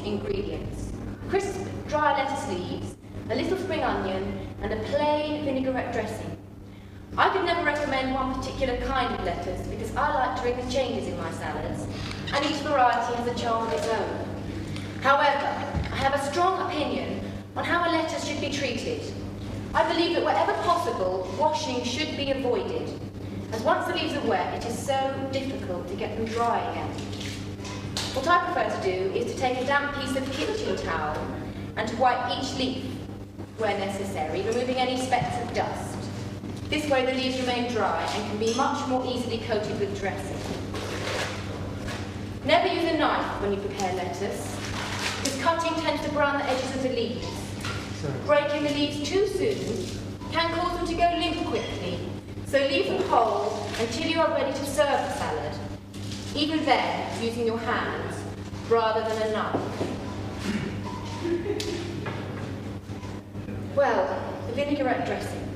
ingredients: crisp, dry lettuce leaves, a little spring onion, and a plain vinaigrette dressing. I could never recommend one particular kind of lettuce because I like to make the changes in my salads, and each variety has a charm of its own. However, I have a strong opinion on how a lettuce should be treated. I believe that wherever possible, washing should be avoided, as once the leaves are wet, it is so difficult to get them dry again. What I prefer to do is to take a damp piece of kitchen towel and to wipe each leaf where necessary, removing any specks of dust. This way the leaves remain dry and can be much more easily coated with dressing. Never use a knife when you prepare lettuce, because cutting tends to brown the edges of the leaves. Breaking the leaves too soon can cause them to go limp quickly, so leave them whole until you are ready to serve the salad, even then using your hands rather than a knife. Well, the vinaigrette dressing.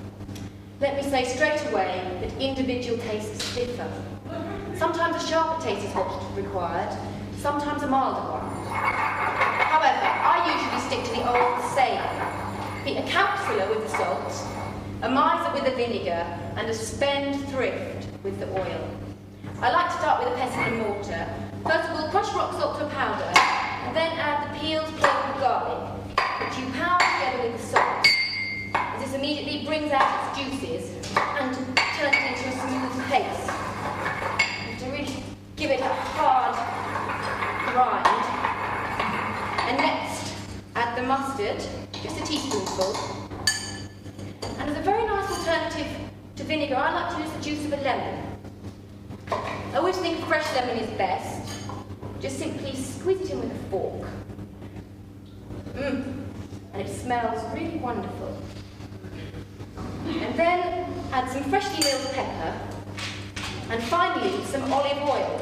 Let me say straight away that individual tastes differ. Sometimes a sharper taste is what's required, sometimes a milder one. However, I usually stick to the old saying: a counsellor with the salt, a miser with the vinegar, and a spendthrift with the oil. I like to start with a pestle and mortar. First of all, crush rock salt to a powder, and then add the peeled clove of garlic, which you pound together with the salt. This immediately brings out its juices and turns it into a smooth paste. You have to really give it a hard grind. And next, add the mustard, just a teaspoonful. And as a very nice alternative to vinegar, I like to use the juice of a lemon. I always think fresh lemon is best. Just simply squeeze it in with a fork. And it smells really wonderful. And then add some freshly milled pepper, and finally some olive oil.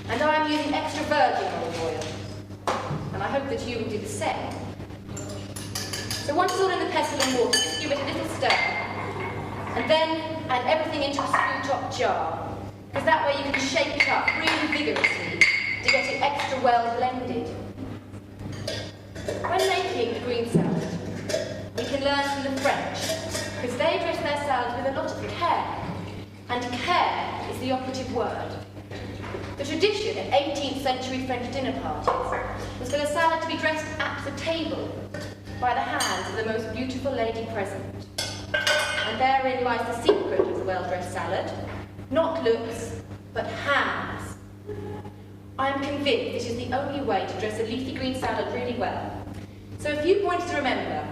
And I am using extra virgin olive oil, and I hope that you will do the same. So once it's all in the pestle and water, just give it a little stir, and then add everything into a screw-top jar, because that way you can shake it up really vigorously to get it extra well blended. When making a green salad, we can learn from the French, because they dress their salads with a lot of care, and care is the operative word. The tradition at 18th century French dinner parties was for the salad to be dressed at the table by the hands of the most beautiful lady present. And therein lies the secret of the well-dressed salad, not looks, but hands. I am convinced this is the only way to dress a leafy green salad really well. So a few points to remember.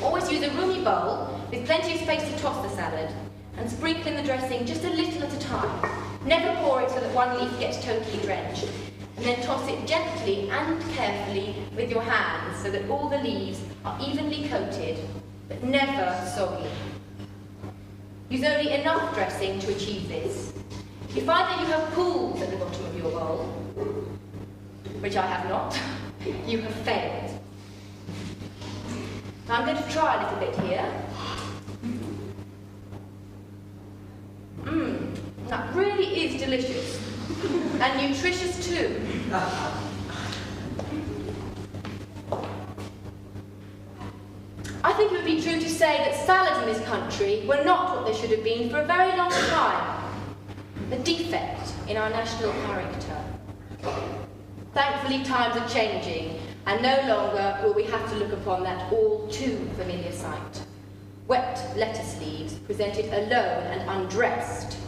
Always use a roomy bowl with plenty of space to toss the salad, and sprinkle in the dressing just a little at a time. Never pour it so that one leaf gets totally drenched, and then toss it gently and carefully with your hands so that all the leaves are evenly coated, but never soggy. Use only enough dressing to achieve this. If you find that you have pools at the bottom of your bowl, which I have not, you have failed. Now I'm going to try a little bit here. That really is delicious. And nutritious too. I think it would be true to say that salads in this country were not what they should have been for a very long time. A defect in our national character. Thankfully times are changing, and no longer will we have to look upon that all too familiar sight. Wet lettuce leaves presented alone and undressed.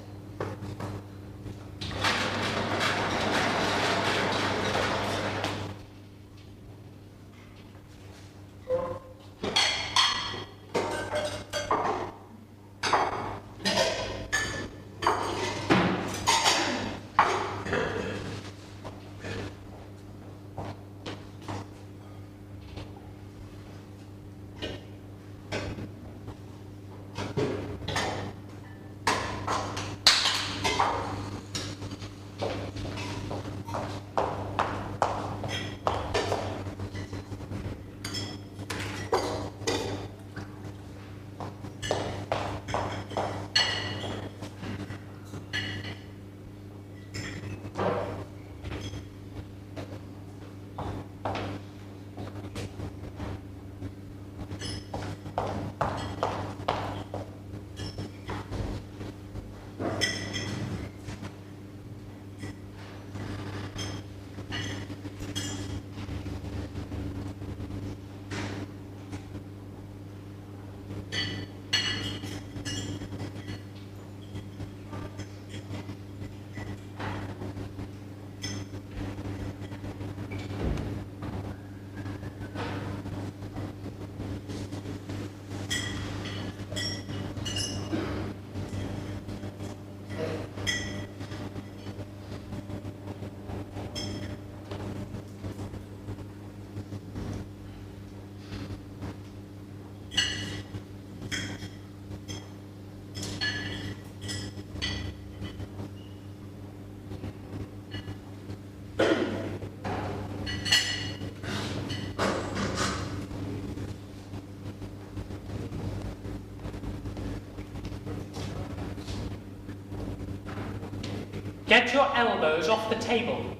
Get your elbows off the table.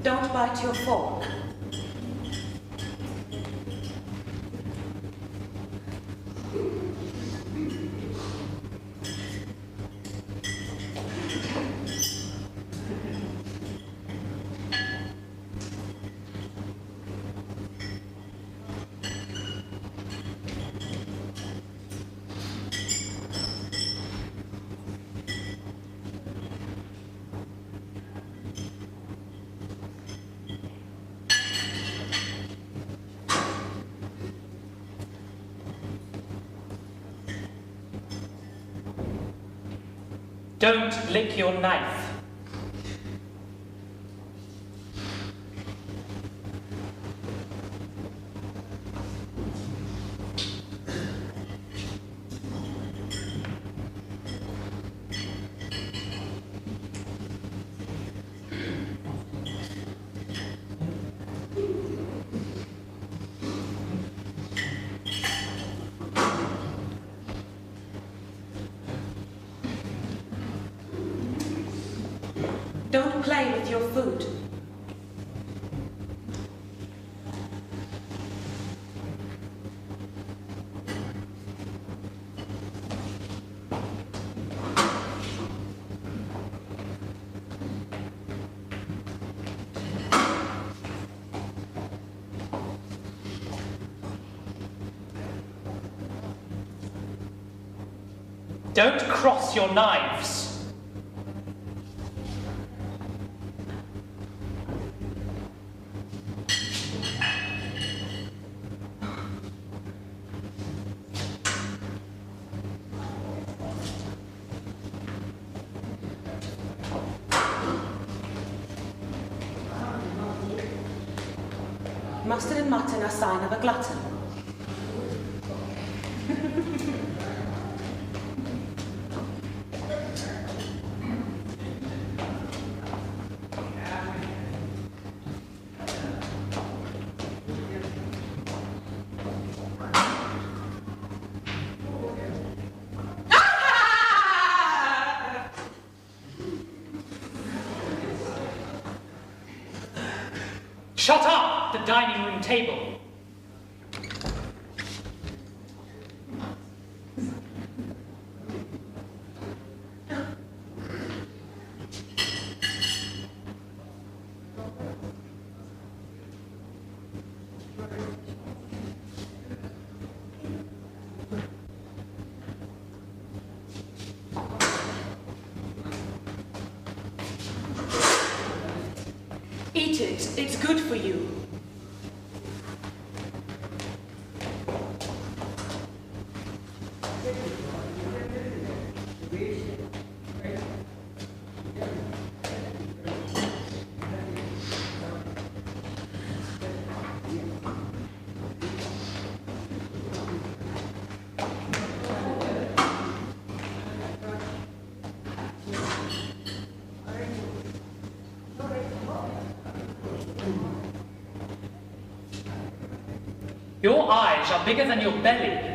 Don't bite your fork. Don't lick your knife. Don't play with your food. Don't cross your knives. Mustard and mutton are sign of a glutton. Shut up! The dining room table. Eat it. It's good for you. Your eyes are bigger than your belly.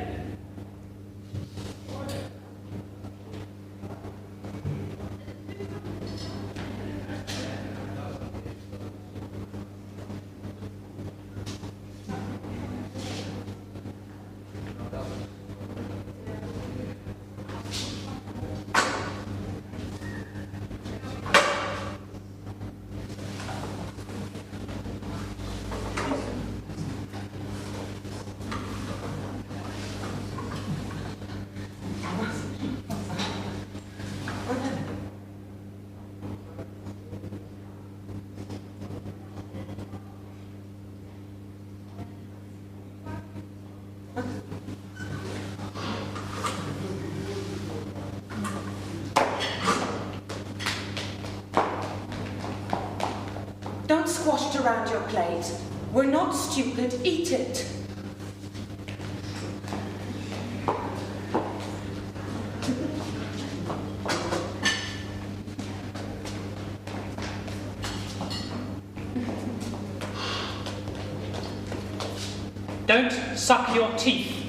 your plate. We're not stupid. Eat it. Don't suck your teeth.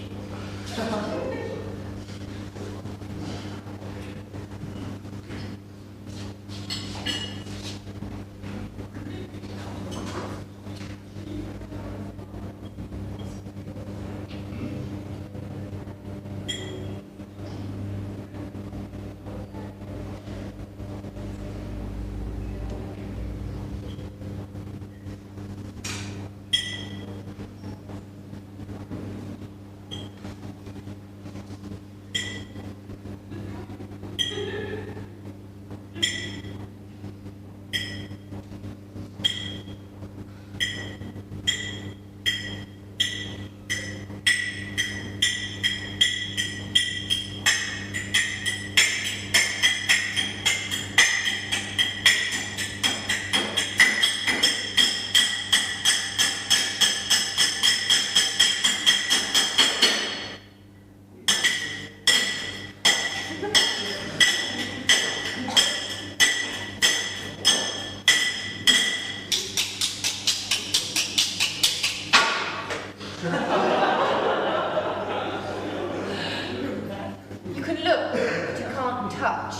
You can look, but you can't touch.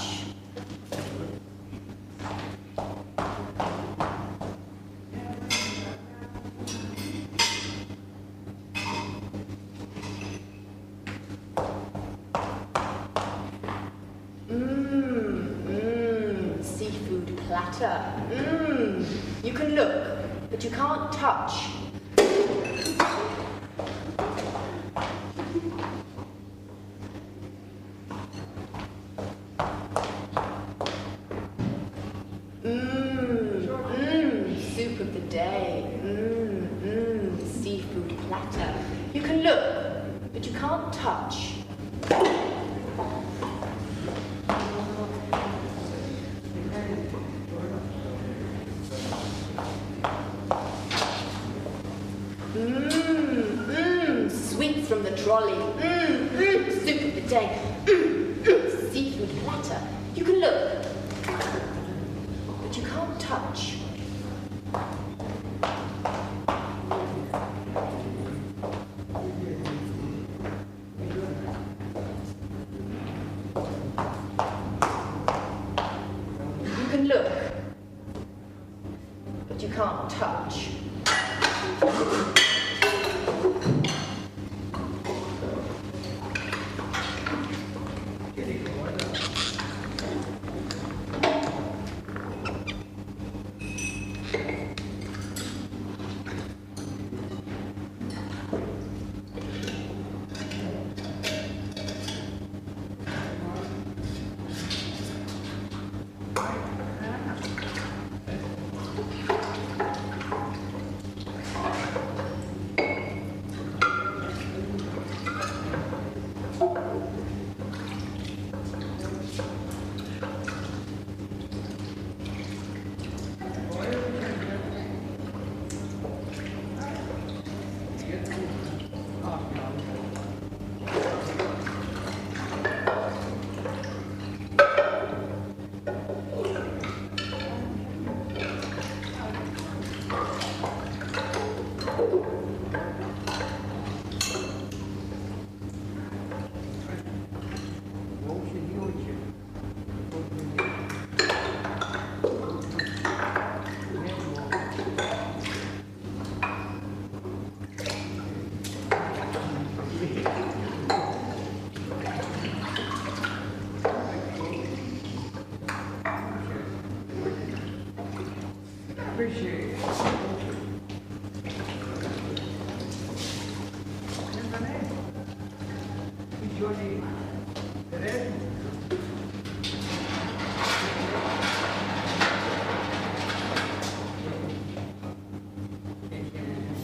Seafood platter. You can look, but you can't touch. Soup of the day. Seafood platter. You can look, but you can't touch. Sweets from the trolley. Soup of the day. Seafood platter. You can look, but you can't touch. You can look, but you can't touch.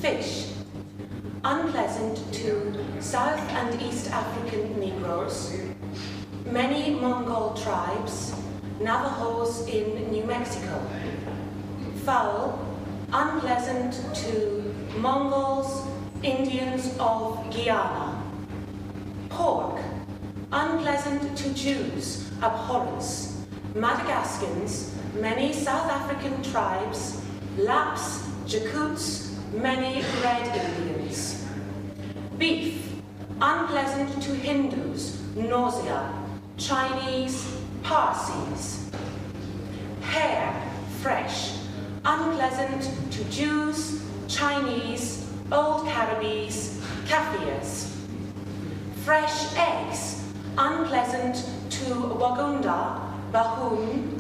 Fish. Unpleasant to South and East African Negroes, many Mongol tribes, Navajos in New Mexico. Fowl, unpleasant to Mongols, Indians of Guyana. Pork, unpleasant to Jews, abhorrence. Madagascans, many South African tribes, Laps, Jakuts, many Red Indians. Beef, unpleasant to Hindus, nausea, Chinese, Parsis. Hare, fresh, unpleasant to Jews, Chinese, Old Caribbees, Kafirs. Fresh eggs, unpleasant to Wagunda, Bahoun,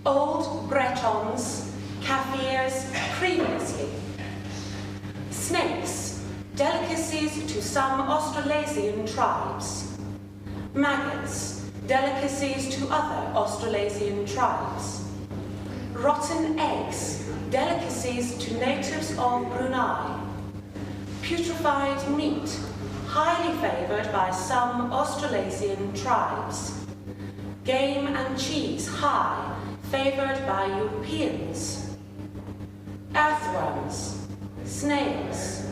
Old Bretons, Kafirs previously. Snakes, delicacies to some Australasian tribes. Maggots, delicacies to other Australasian tribes. Rotten eggs, delicacies to natives of Brunei. Putrefied meat, highly favoured by some Australasian tribes. Game and cheese, high, favoured by Europeans. Earthworms, snails,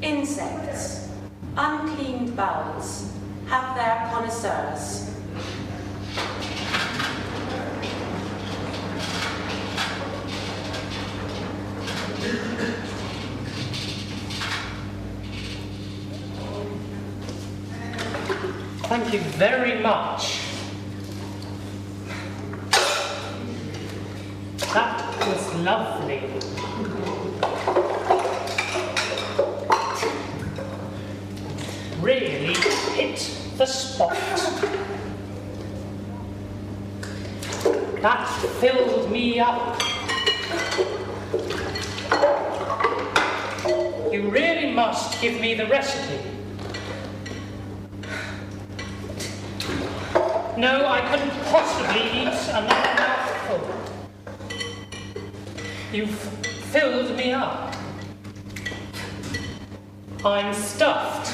insects, uncleaned bowels, have their connoisseurs. Thank you very much. That was lovely. Really hit the spot. That filled me up. You really must give me the recipe. No, I couldn't possibly eat another mouthful. You've filled me up. I'm stuffed.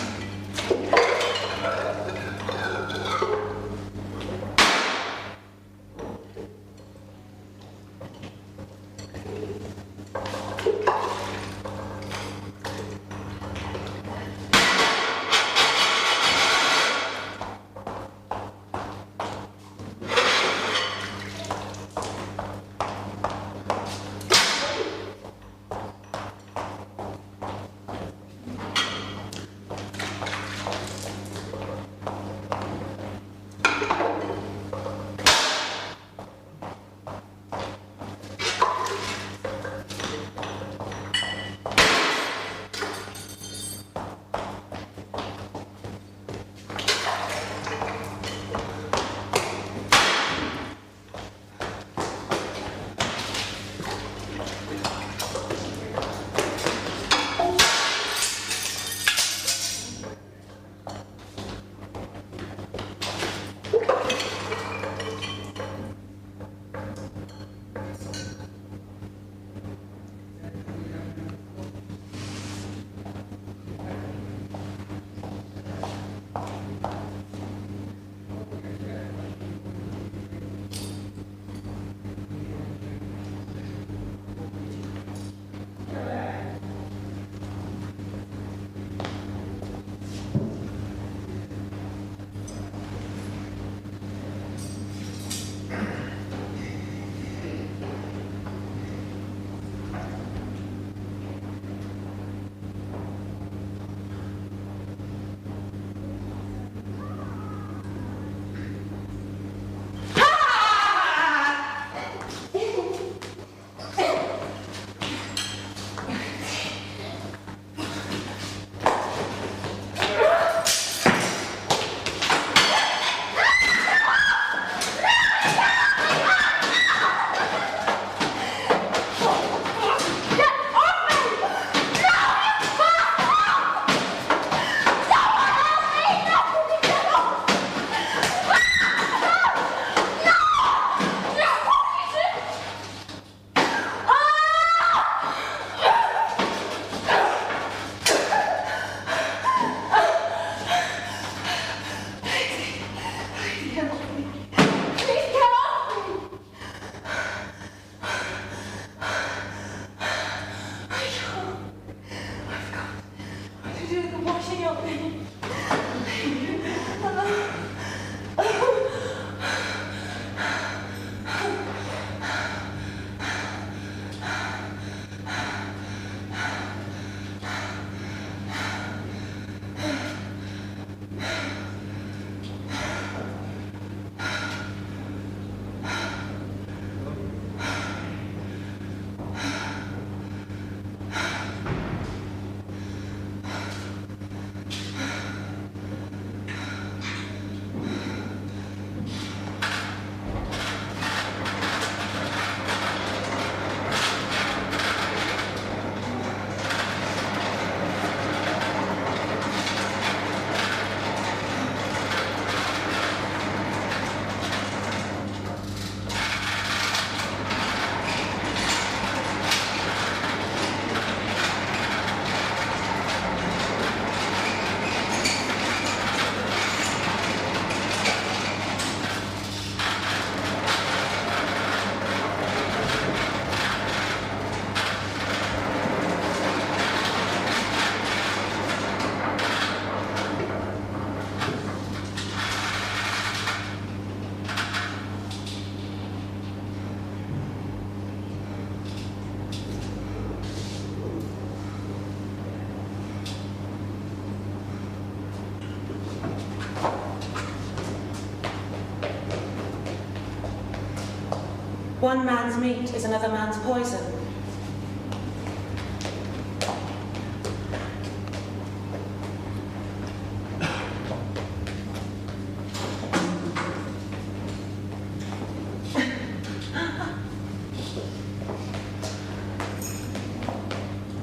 One man's meat is another man's poison.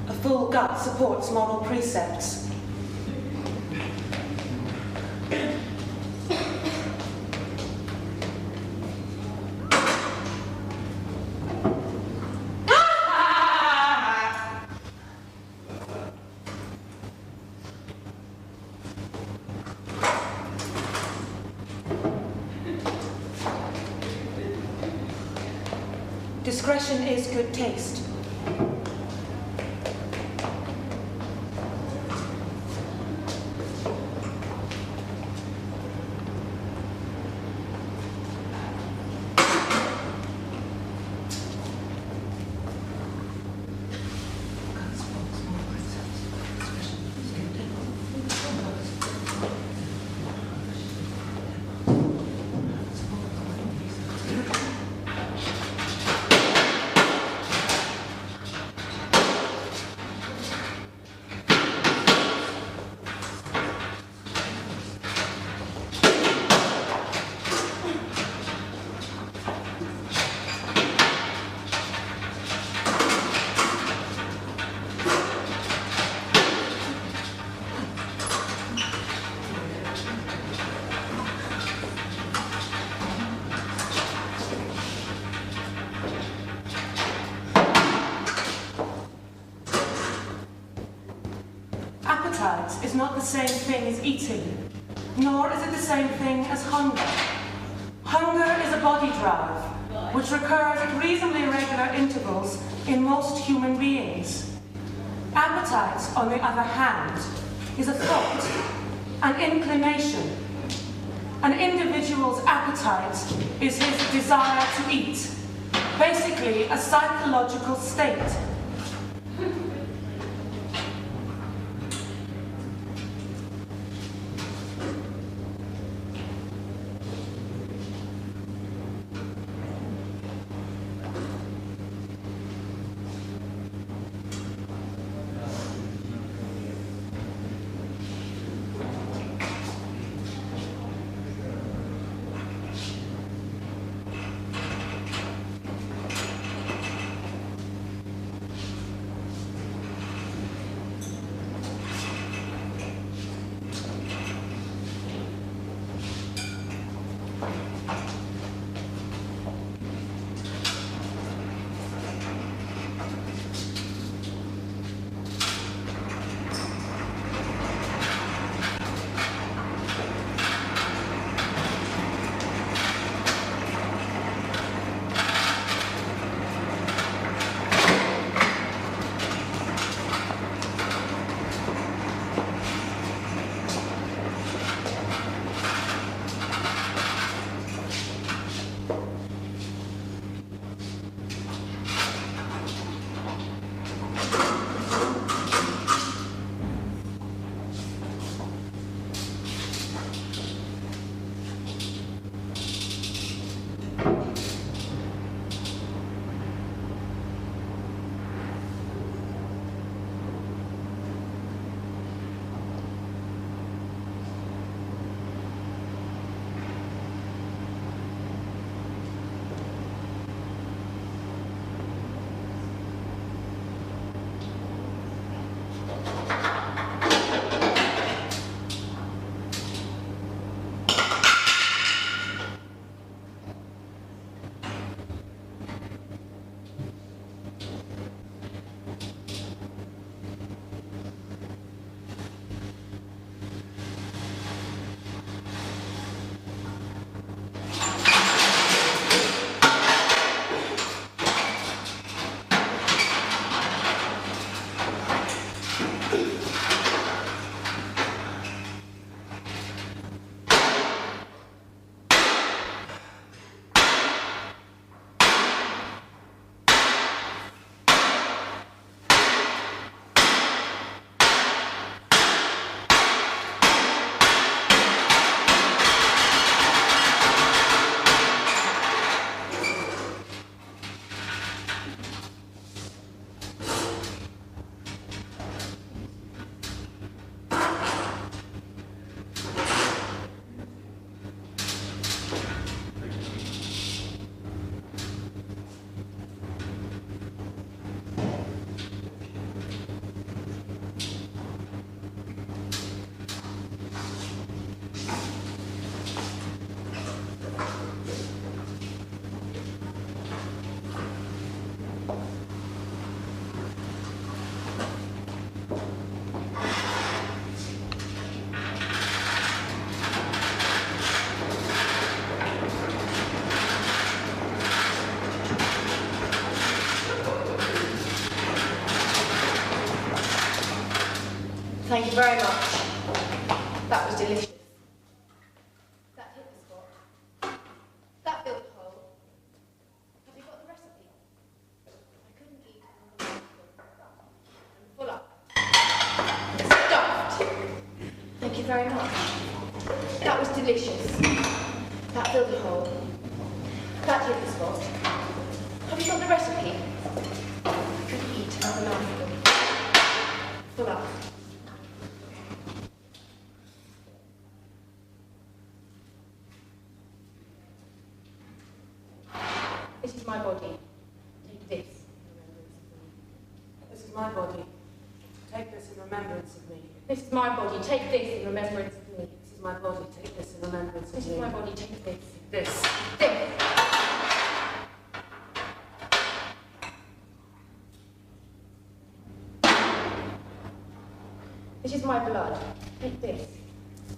A full gut supports moral precepts. Discretion is good taste. Appetite is not the same thing as eating, nor is it the same thing as hunger. Hunger is a body drive, which recurs at reasonably regular intervals in most human beings. Appetite, on the other hand, is a thought, an inclination. An individual's appetite is his desire to eat, basically a psychological state. very much. That was delicious. That hit the spot. That filled the hole. Have you got the recipe? I couldn't eat another mouthful. I'm full up. Stuffed. Thank you very much. That was delicious. That filled the hole. That hit the spot. Have you got the recipe? I couldn't eat another mouthful. Full up. This is my body. Take this in remembrance of me. This is my body. Take this in remembrance of me. This is my body. Take this in remembrance of me. This is my body. Take this in remembrance of me. This is my body. Take this. This. This. This is my blood. Take this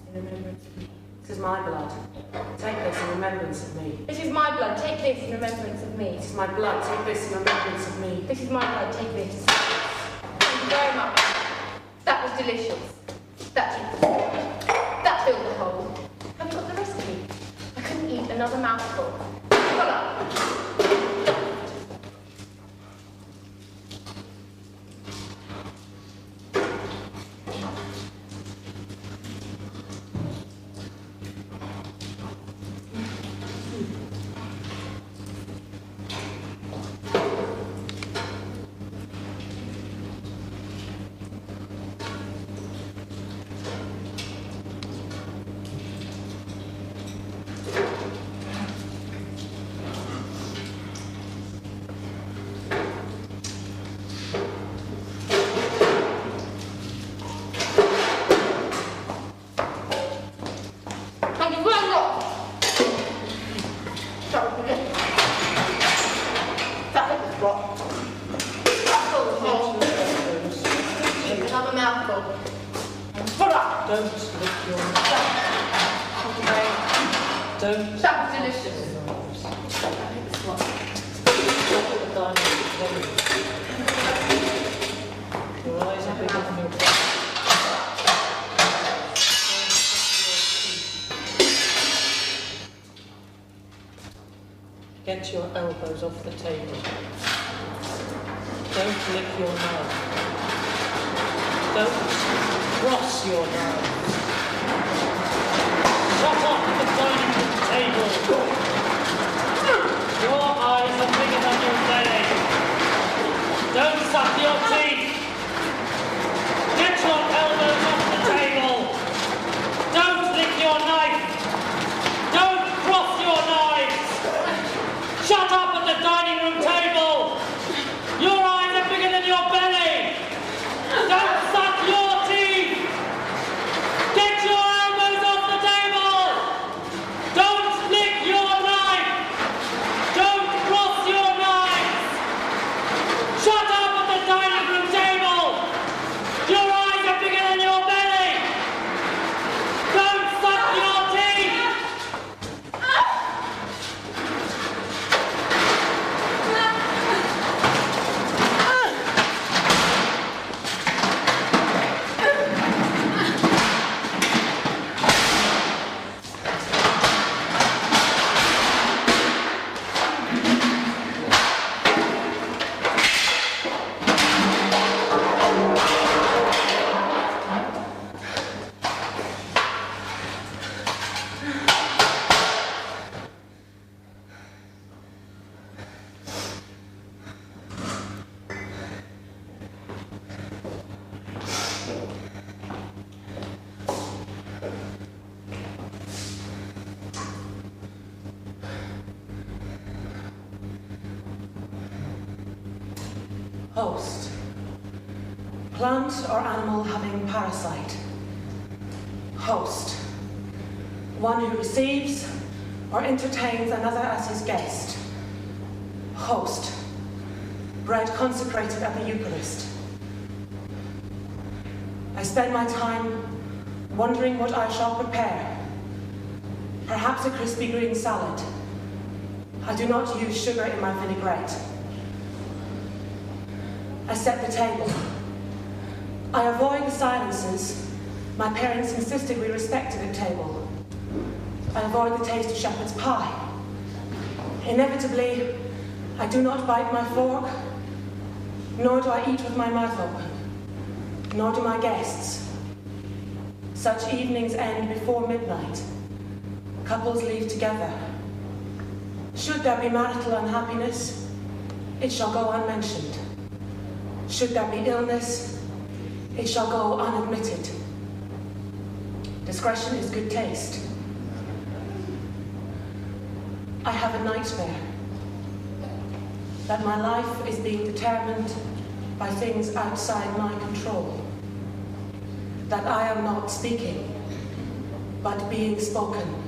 in remembrance of me. This is my blood. Take this in remembrance of me. This is my blood. Take this in remembrance of me. This is my blood. Take this in remembrance of me. This is my blood. Take this. Thank you very much. That was delicious. That hit the spot. That filled the hole. Have you got the recipe? I couldn't eat another mouthful. Full up. Get your elbows off the table. Don't lick your nose. Don't cross your nose. Shut up at the dining room table. Your eyes are bigger than your belly. Don't suck your teeth. Get your elbows off the table. Don't lick your knife. Don't cross your knives. Shut up at the dining room table! Your eyes are bigger than your belly! Don't suck your teeth! Get your elbows off the table! Don't lick your knife! Don't cross your knives! Shut up at the dining room table! Your eyes are bigger than your belly! Don't suck your teeth! Host. Plant or animal having parasite. Host. One who receives or entertains another as his guest. Host. Bread consecrated at the Eucharist. I spend my time wondering what I shall prepare. Perhaps a crispy green salad. I do not use sugar in my vinaigrette. I set the table. I avoid the silences My parents insisted we respected at table. I avoid the taste of shepherd's pie. Inevitably, I do not bite my fork, nor do I eat with my mouth open, nor do my guests. Such evenings end before midnight. Couples leave together. Should there be marital unhappiness, it shall go unmentioned. Should there be illness, it shall go unadmitted. Discretion is good taste. I have a nightmare that my life is being determined by things outside my control. That I am not speaking, but being spoken.